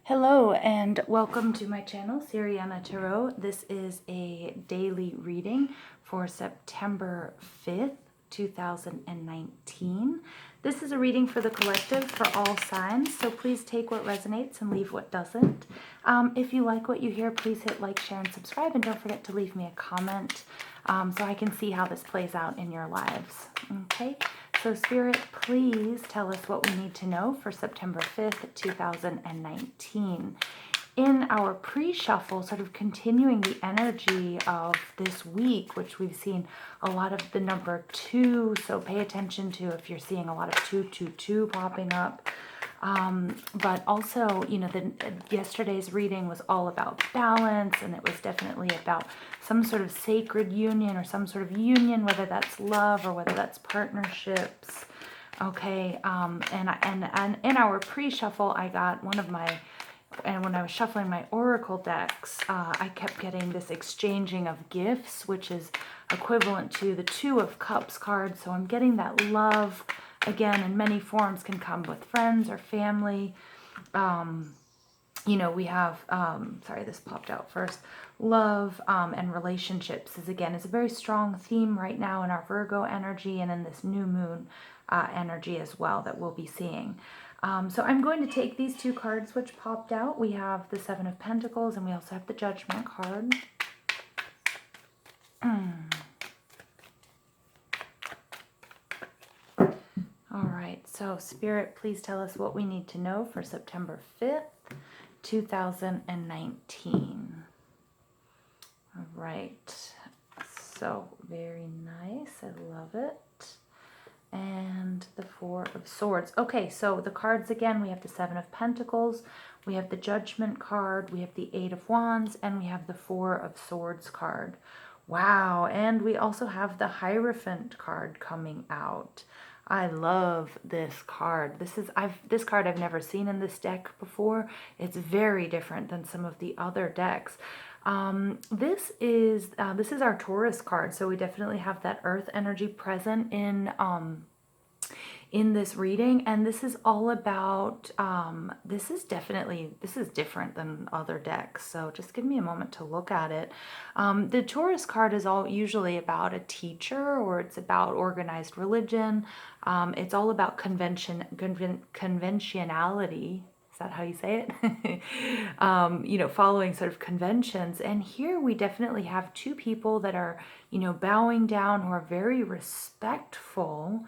Hello and welcome to my channel, Siriana Tarot. This is a daily reading for September 5th, 2019. This is a reading for the collective for all signs, so please take what resonates and leave what doesn't. If you like what you hear, please hit like, share, and subscribe, and don't forget to leave me a comment so I can see how this plays out in your lives. Okay? So Spirit, please tell us what we need to know for September 5th, 2019. In our pre-shuffle, sort of continuing the energy of this week, which we've seen a lot of the number 2, so pay attention to if you're seeing a lot of 222 popping up. But also, you know, yesterday's reading was all about balance, and it was definitely about some sort of sacred union or some sort of union, whether that's love or whether that's partnerships. Okay, and in our pre-shuffle, I got one of my, and when I was shuffling my oracle decks, I kept getting this exchanging of gifts, which is equivalent to the 2 of Cups card. So I'm getting that love, again, in many forms, can come with friends or family. You know, we have, sorry, this popped out first. Love and relationships is a very strong theme right now in our Virgo energy and in this new moon energy as well that we'll be seeing. So I'm going to take these 2 cards which popped out. We have the 7 of Pentacles and we also have the Judgment card. All right, so Spirit, please tell us what we need to know for September 5th, 2019. All right, so very nice. I love it. And the 4 of Swords. Okay, so the cards again, we have the 7 of Pentacles, we have the Judgment card, we have the 8 of Wands, and we have the 4 of Swords card. Wow, and we also have the Hierophant card coming out. I love this card. This card I've never seen in this deck before. It's very different than some of the other decks. This is our Taurus card, so we definitely have that earth energy present in this reading, and this is all about this is different than other decks, so just give me a moment to look at it. The Taurus card is all usually about a teacher, or it's about organized religion. It's all about conventionality. Is that how you say it? You know, following sort of conventions. And here we definitely have 2 people that are, you know, bowing down, who are very respectful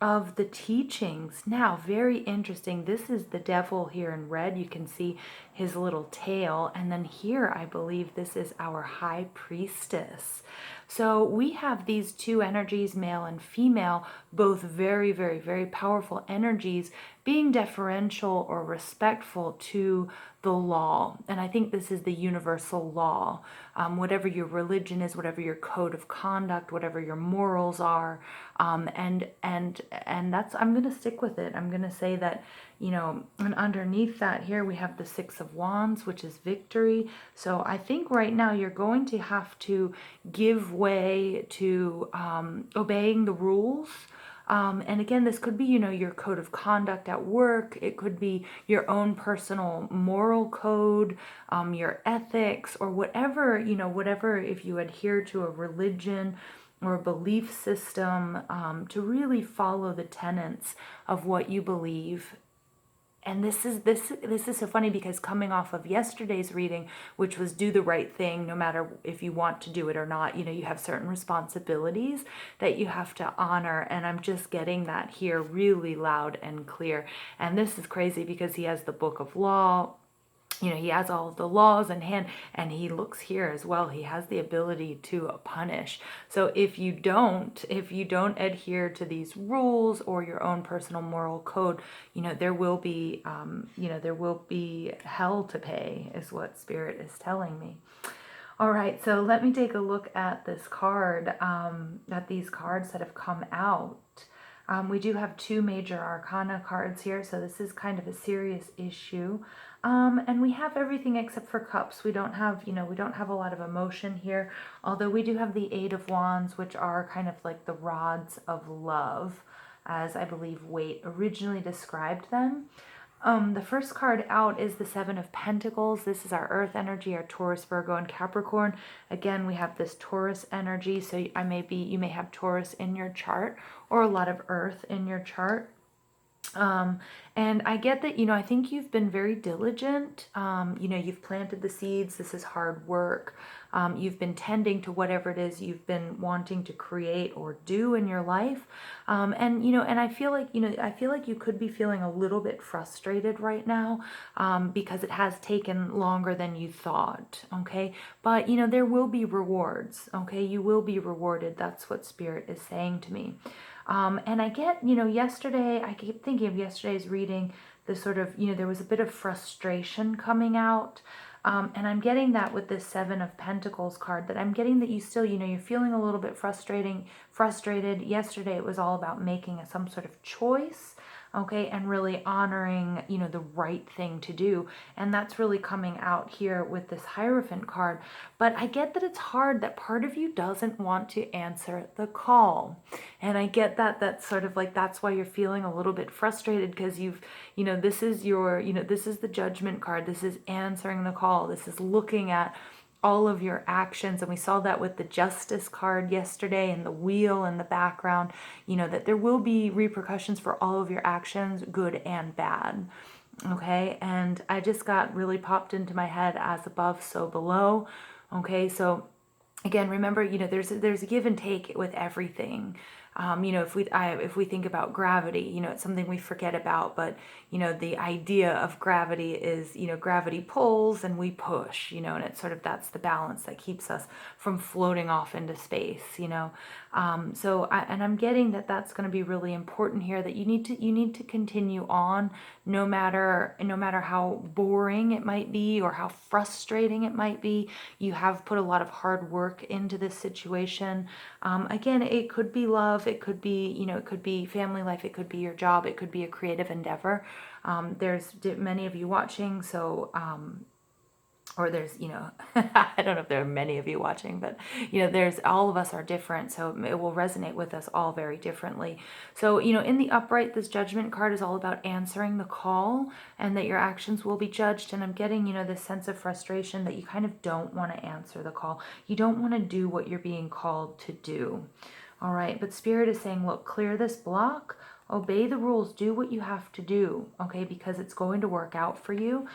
of the teachings. Now, very interesting. This is the devil here in red. You can see his little tail. And then here, I believe this is our high priestess. So we have these 2 energies, male and female, both very, very, very powerful energies, being deferential or respectful to the law. And I think this is the universal law. Whatever your religion is, whatever your code of conduct, whatever your morals are, and that's, I'm going to stick with it. I'm going to say that, you know, and underneath that here we have the 6 of Wands, which is victory. So I think right now you're going to have to give way to obeying the rules. And again, this could be, you know, your code of conduct at work. It could be your own personal moral code, your ethics, or whatever, you know, whatever, if you adhere to a religion or a belief system, to really follow the tenets of what you believe. And this is so funny, because coming off of yesterday's reading, which was do the right thing no matter if you want to do it or not, you know, you have certain responsibilities that you have to honor, and I'm just getting that here really loud and clear. And this is crazy because he has the book of law. You know, he has all of the laws in hand, and he looks here as well. He has the ability to punish. So if you don't adhere to these rules or your own personal moral code, you know, there will be, there will be hell to pay, is what Spirit is telling me. All right, so let me take a look at this card, at these cards that have come out. We do have 2 major arcana cards here, so this is kind of a serious issue. And we have everything except for cups. We don't have, we don't have a lot of emotion here, although we do have the 8 of Wands, which are kind of like the rods of love, as I believe Waite originally described them. The first card out is the Seven of Pentacles. This is our Earth energy, our Taurus, Virgo, and Capricorn. Again, we have this Taurus energy, so you may have Taurus in your chart or a lot of Earth in your chart. And I get that, I think you've been very diligent. You've planted the seeds. This is hard work. You've been tending to whatever it is you've been wanting to create or do in your life. And I feel like, you could be feeling a little bit frustrated right now, because it has taken longer than you thought. Okay. But, there will be rewards. Okay. You will be rewarded. That's what Spirit is saying to me. And I get, yesterday, I keep thinking of yesterday's reading, the sort of, there was a bit of frustration coming out. And I'm getting that with this Seven of Pentacles card, that I'm getting that you still, you're feeling a little bit frustrated. Yesterday, it was all about making some sort of choice. Okay, and really honoring, the right thing to do. And that's really coming out here with this Hierophant card. But I get that it's hard, that part of you doesn't want to answer the call. And I get that that's sort of like, that's why you're feeling a little bit frustrated, because this is this is the Judgment card. This is answering the call. This is looking at all of your actions. And we saw that with the Justice card yesterday and the wheel in the background, that there will be repercussions for all of your actions, good and bad. Okay. And I just got really popped into my head, as above, so below. Okay. So again, remember, there's a give and take with everything. If we think about gravity, it's something we forget about, but, the idea of gravity is, gravity pulls and we push, and it's sort of, that's the balance that keeps us from floating off into space, and I'm getting that that's going to be really important here, that you need to continue on, no matter how boring it might be or how frustrating it might be. You have put a lot of hard work into this situation. Again, it could be love, it could be, it could be family life, it could be your job, it could be a creative endeavor. There's many of you watching, so, or there's, I don't know if there are many of you watching, but, there's, all of us are different, so it will resonate with us all very differently. So, in the upright, this Judgment card is all about answering the call, and that your actions will be judged. And I'm getting, this sense of frustration that you kind of don't want to answer the call. You don't want to do what you're being called to do. All right, but Spirit is saying, look, clear this block, obey the rules, do what you have to do, okay, because it's going to work out for you,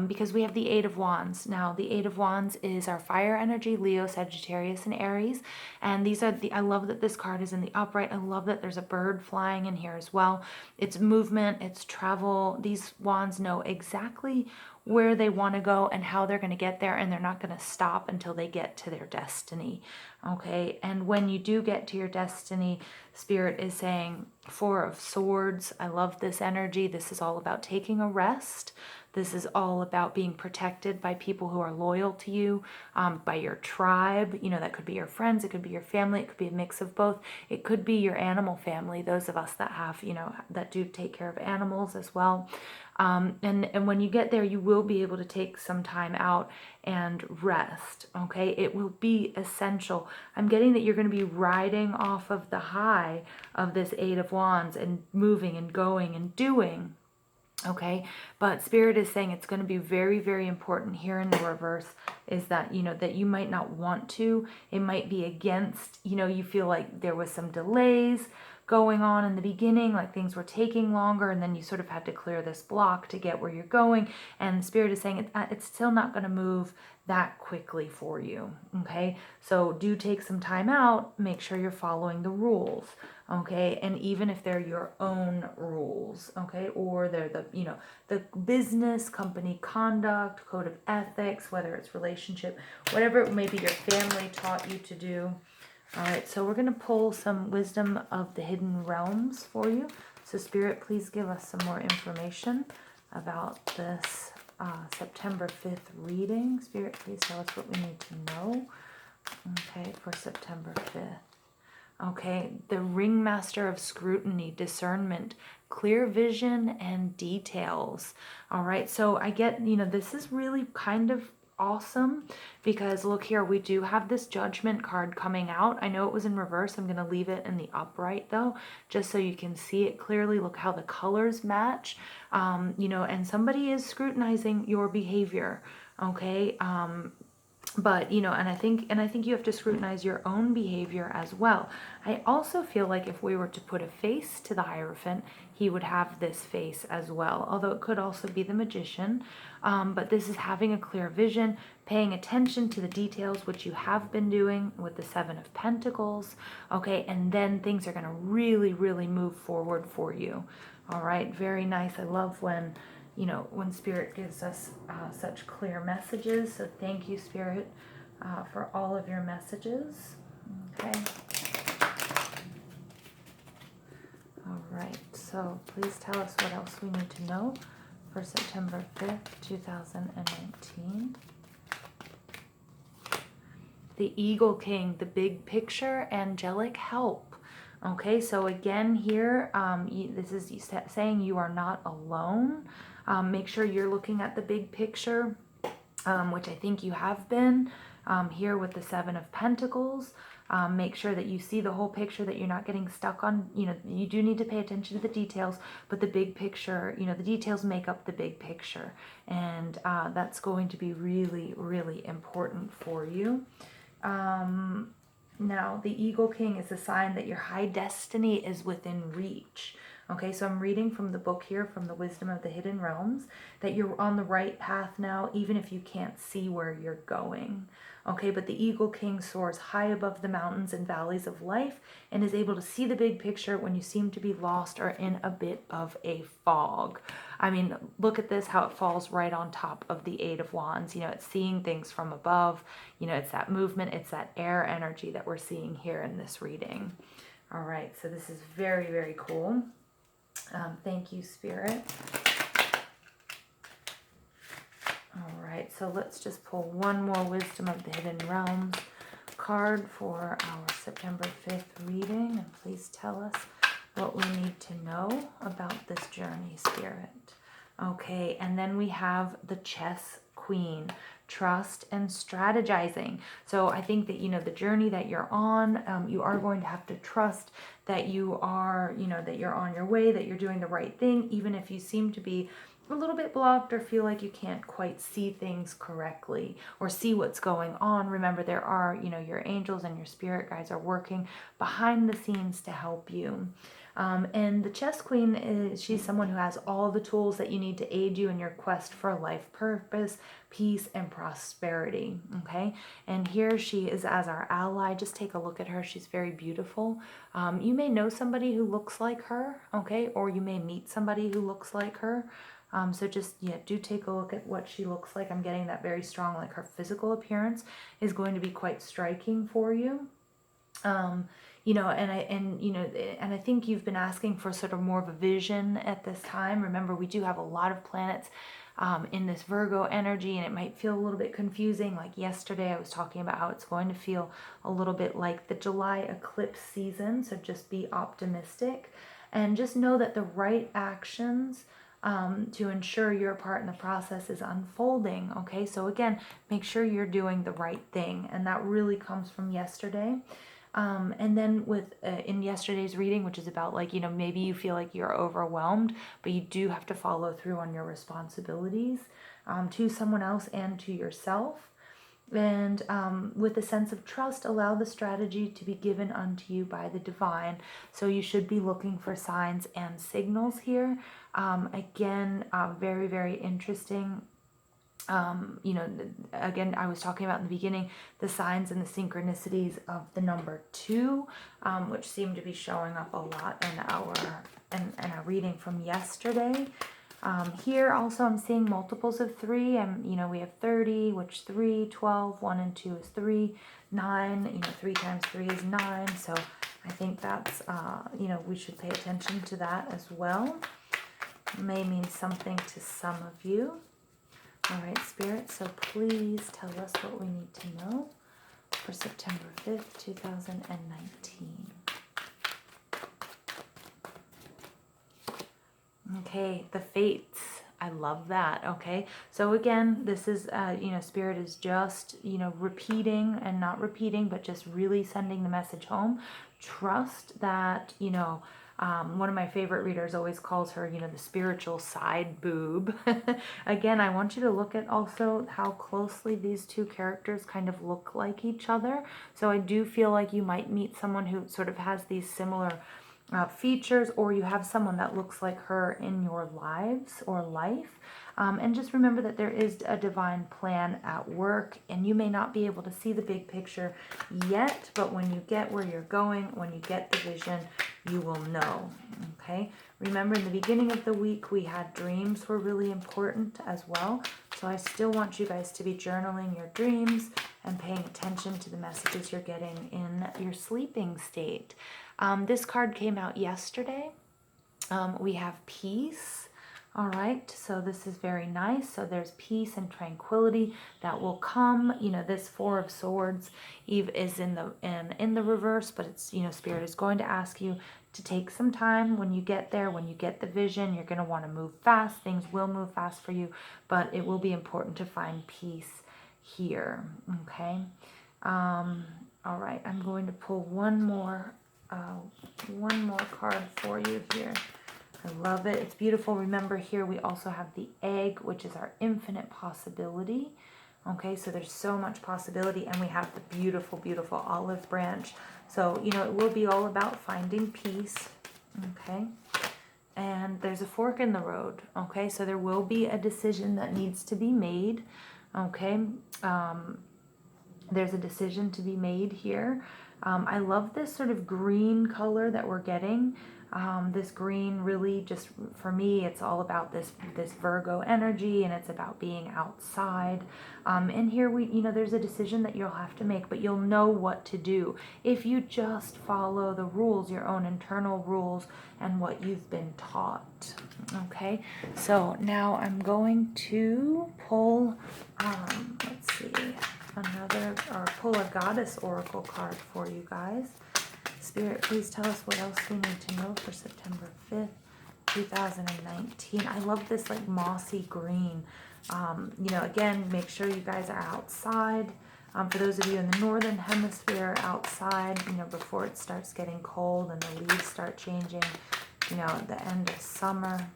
because we have the Eight of Wands. Now, the Eight of Wands is our fire energy, Leo, Sagittarius, and Aries, and these are I love that this card is in the upright. I love that there's a bird flying in here as well. It's movement, it's travel. These wands know exactly where they want to go and how they're going to get there, and they're not going to stop until they get to their destiny. Okay, and when you do get to your destiny, Spirit is saying, Four of Swords. I love this energy. This is all about taking a rest. This is all about being protected by people who are loyal to you, by your tribe. That could be your friends, it could be your family, it could be a mix of both. It could be your animal family, those of us that have, that do take care of animals as well. And when you get there, you will be able to take some time out and rest. Okay, it will be essential. I'm getting that you're going to be riding off of the high of this Eight of Wands and moving and going and doing. Okay, but Spirit is saying it's going to be very, very important here in the reverse, is that, that you might not want to. It might be against, you feel like there was some delays going on in the beginning, like things were taking longer, and then you sort of had to clear this block to get where you're going. And Spirit is saying it's still not going to move that quickly for you. Okay, so do take some time out, make sure you're following the rules. Okay, and even if they're your own rules, okay, or they're the business, company conduct, code of ethics, whether it's relationship, whatever it may be your family taught you to do. All right, so we're going to pull some wisdom of the hidden realms for you. So Spirit, please give us some more information about this September 5th reading. Spirit, please tell us what we need to know, okay, for September 5th. Okay, the Ringmaster of Scrutiny, discernment, clear vision, and details. All right, so I get, this is really kind of awesome, because look here, we do have this Judgment card coming out. I know it was in reverse. I'm going to leave it in the upright though, just so you can see it clearly. Look how the colors match, you know, and somebody is scrutinizing your behavior. Okay. But, you know, and I think you have to scrutinize your own behavior as well. I also feel like if we were to put a face to the Hierophant, he would have this face as well, although it could also be the Magician. But this is having a clear vision, paying attention to the details, which you have been doing with the Seven of Pentacles. Okay, and then things are going to really, really move forward for you. All right, very nice. I love when, you know, when Spirit gives us such clear messages. So thank you, Spirit, for all of your messages. Okay. All right. So please tell us what else we need to know for September 5th, 2019. The Eagle King, the big picture, angelic help. Okay, so again here, this is saying you are not alone. Make sure you're looking at the big picture, which I think you have been here with the Seven of Pentacles. Make sure that you see the whole picture, that you're not getting stuck on, you know, you do need to pay attention to the details, but the big picture, you know, the details make up the big picture. And that's going to be really, really important for you. Now, the Eagle King is a sign that your high destiny is within reach. Okay, so I'm reading from the book here, from the Wisdom of the Hidden Realms, that you're on the right path now, even if you can't see where you're going. Okay, but the Eagle King soars high above the mountains and valleys of life and is able to see the big picture when you seem to be lost or in a bit of a fog. I mean, look at this, how it falls right on top of the Eight of Wands. You know, it's seeing things from above. You know, it's that movement, it's that air energy that we're seeing here in this reading. All right, so this is very, very cool. Thank you, Spirit. All right, so let's just pull one more Wisdom of the Hidden Realms card for our September 5th reading. And please tell us what we need to know about this journey, Spirit. Okay, and then we have the Chess Queen, trust and strategizing. So I think that, you know, the journey that you're on, you are going to have to trust that you are, you know, that you're on your way, that you're doing the right thing, even if you seem to be a little bit blocked or feel like you can't quite see things correctly or see what's going on. Remember, there are, you know, your angels and your spirit guides are working behind the scenes to help you. And the Chess Queen, she's someone who has all the tools that you need to aid you in your quest for life purpose, peace, and prosperity. Okay, and here she is as our ally. Just take a look at her. She's very beautiful. You may know somebody who looks like her, okay, or you may meet somebody who looks like her. So just, yeah, do take a look at what she looks like. I'm getting that very strong, like her physical appearance is going to be quite striking for you. You know, and I think you've been asking for sort of more of a vision at this time. Remember, we do have a lot of planets in this Virgo energy, and it might feel a little bit confusing. Like yesterday, I was talking about how it's going to feel a little bit like the July eclipse season. So just be optimistic and just know that the right actions to ensure your part in the process is unfolding. Okay, so again, make sure you're doing the right thing, and that really comes from yesterday. And then with in yesterday's reading, which is about, like, you know, maybe you feel like you're overwhelmed, but you do have to follow through on your responsibilities to someone else and to yourself. And with a sense of trust, allow the strategy to be given unto you by the divine. So you should be looking for signs and signals here. Again, very, very interesting. You know, again, I was talking about in the beginning, the signs and the synchronicities of the number 2, which seem to be showing up a lot in our reading from yesterday. Here also I'm seeing multiples of 3, and you know, we have 30, which 3, 12, 1 and 2 is 3, 9, you know, 3 times 3 is 9. So I think that's, you know, we should pay attention to that as well. It may mean something to some of you. All right, Spirit, so please tell us what we need to know for September 5th, 2019. Okay, the Fates. I love that. Okay. So again, this is, Spirit is just, repeating and not repeating, but just really sending the message home. Trust that, one of my favorite readers always calls her, the spiritual side boob. Again, I want you to look at also how closely these two characters kind of look like each other. So I do feel like you might meet someone who sort of has these similar features, or you have someone that looks like her in your lives or life. And just remember that there is a divine plan at work, and you may not be able to see the big picture yet, but when you get where you're going, when you get the vision, you will know. Okay. Remember, in the beginning of the week, we had dreams were really important as well. So I still want you guys to be journaling your dreams and paying attention to the messages you're getting in your sleeping state. This card came out yesterday. We have peace. All right, so this is very nice. So there's peace and tranquility that will come. This Four of Swords Eve is in the reverse, but it's, Spirit is going to ask you to take some time when you get there, when you get the vision. You're going to want to move fast. Things will move fast for you, but it will be important to find peace here. Okay. All right, I'm going to pull one more card for you here. I love it. It's beautiful. Remember, here we also have the egg, which is our infinite possibility. Okay, so there's so much possibility, and we have the beautiful, beautiful olive branch. So, it will be all about finding peace. Okay, and there's a fork in the road. Okay, so there will be a decision that needs to be made. Okay, there's a decision to be made here. I love this sort of green color that we're getting. This green really just, for me, it's all about this Virgo energy, and it's about being outside. And here there's a decision that you'll have to make, but you'll know what to do if you just follow the rules, your own internal rules, and what you've been taught. Okay, so now I'm going to pull, let's see, pull a goddess oracle card for you guys. Spirit, please tell us what else we need to know for September 5th, 2019. I love this like mossy green. Again, make sure you guys are outside. For those of you in the northern hemisphere, outside, before it starts getting cold and the leaves start changing, at the end of summer.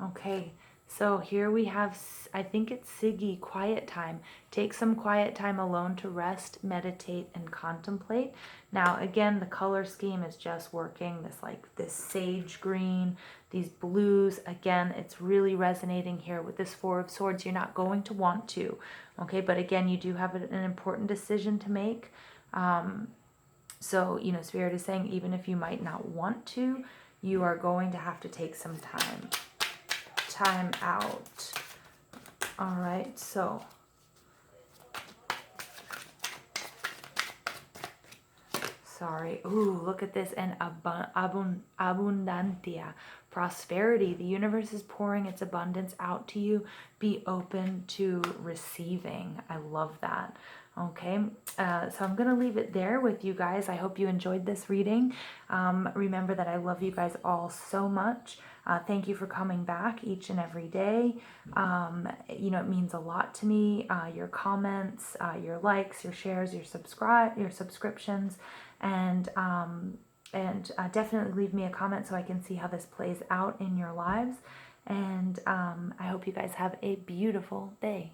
Okay, so here we have, I think it's Siggy, quiet time. Take some quiet time alone to rest, meditate, and contemplate. Now, again, the color scheme is just working. This sage green, these blues. Again, it's really resonating here with this Four of Swords. You're not going to want to, okay? But again, you do have an important decision to make. So, Spirit is saying, even if you might not want to, you are going to have to take some time out. All right, so sorry. Ooh, look at this. And abundantia, prosperity. The universe is pouring its abundance out to you. Be open to receiving. I love that. Okay, so I'm going to leave it there with you guys. I hope you enjoyed this reading. Remember that I love you guys all so much. Thank you for coming back each and every day. It means a lot to me. Your comments, your likes, your shares, your subscriptions, and definitely leave me a comment so I can see how this plays out in your lives. And I hope you guys have a beautiful day.